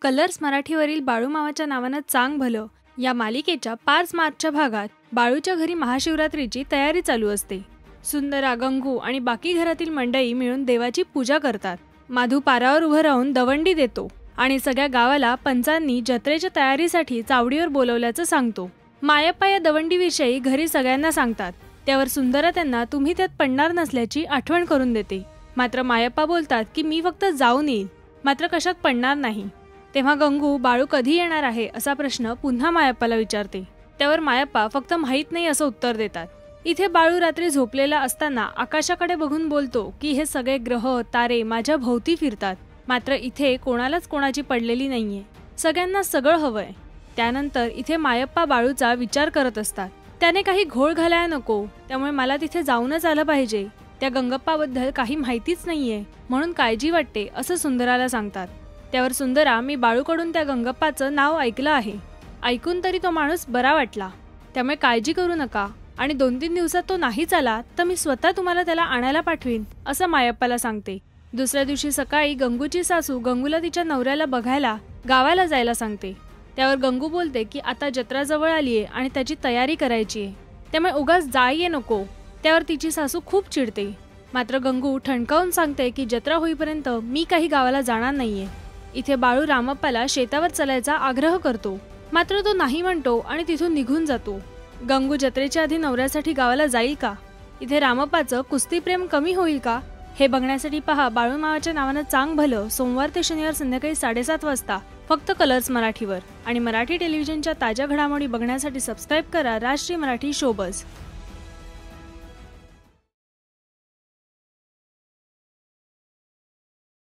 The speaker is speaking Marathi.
कलर्स मराठीवरील बाळूमामाच्या नावानं चांग भलं या मालिकेच्या 5 मार्चच्या भागात बाळूच्या घरी महाशिवरात्रीची तयारी चालू असते। सुंदरा, गंगू आणि बाकी घरातील मंडळी मिळून देवाची पूजा करतात। माधू पारावर उभं राहून दवंडी देतो आणि सगळ्या गावाला पंचांनी जत्रेच्या तयारीसाठी चावडीवर बोलवल्याचं सांगतो। मायप्पा या दवंडीविषयी घरी सगळ्यांना सांगतात। त्यावर सुंदरा त्यांना तुम्ही त्यात पडणार नसल्याची आठवण करून देते। मात्र मायप्पा बोलतात की मी फक्त जाऊन येईल, मात्र कशात पडणार नाही। तेव्हा गंगू बाळू कधी येणार आहे असा प्रश्न पुन्हा मायप्पाला विचारते। त्यावर मायप्पा फक्त माहित नाही असं उत्तर देतात। इथे बाळू रात्री झोपलेला असताना आकाशाकडे बघून बोलतो की हे सगळे ग्रह तारे माझ्या भोवती फिरतात, मात्र इथे कोणालाच कोणाची पडलेली नाहीये, सगळ्यांना सगळं हवंय। त्यानंतर इथे मायप्पा बाळूचा विचार करत असतात। त्याने काही घोळ घालायला नको, त्यामुळे मला तिथे जाऊनच आलं पाहिजे। त्या गंगप्पाबद्दल काही माहितीच नाहीये म्हणून काळजी वाटते असं सुंदराला सांगतात। त्यावर सुंदरा मी बाळूकडून त्या गंगप्पाचं नाव ऐकलं आहे, ऐकून तरी तो माणूस बरा वाटला, त्यामुळे काळजी करू नका आणि 2-3 दिवसात तो नाहीच आला तर मी स्वतः तुम्हाला त्याला आणायला पाठवीन असं मायप्पाला सांगते। दुसऱ्या दिवशी सकाळी गंगूची सासू गंगूला तिच्या नवऱ्याला बघायला गावाला जायला सांगते। त्यावर गंगू बोलते की आता जत्रा जवळ आलीये आणि त्याची तयारी करायची आहे, त्यामुळे उगाच जाय नको। त्यावर तिची सासू खूप चिडते, मात्र गंगू ठणकावून सांगते की जत्रा होईपर्यंत मी काही गावाला जाणार नाहीये। इथे बाळू रामप्पाला शेतावर चालायचा आग्रह करतो, मात्र तो नाही म्हणतो आणि तिथून निघून जातो। गंगू जत्रेच्या आधी नवऱ्यासाठी गावाला जाईल का? इथे रामप्पाचं कुस्ती प्रेम कमी होईल का? हे बघण्यासाठी पहा बाळूमामाच्या नावानं चांग भलं सोमवार ते शनिवार संध्याकाळी 7:30 वाजता फक्त कलर्स मराठीवर। आणि मराठी टेलिव्हिजनच्या ताज्या घडामोडी बघण्यासाठी सबस्क्राईब करा राष्ट्रीय मराठी शोबज।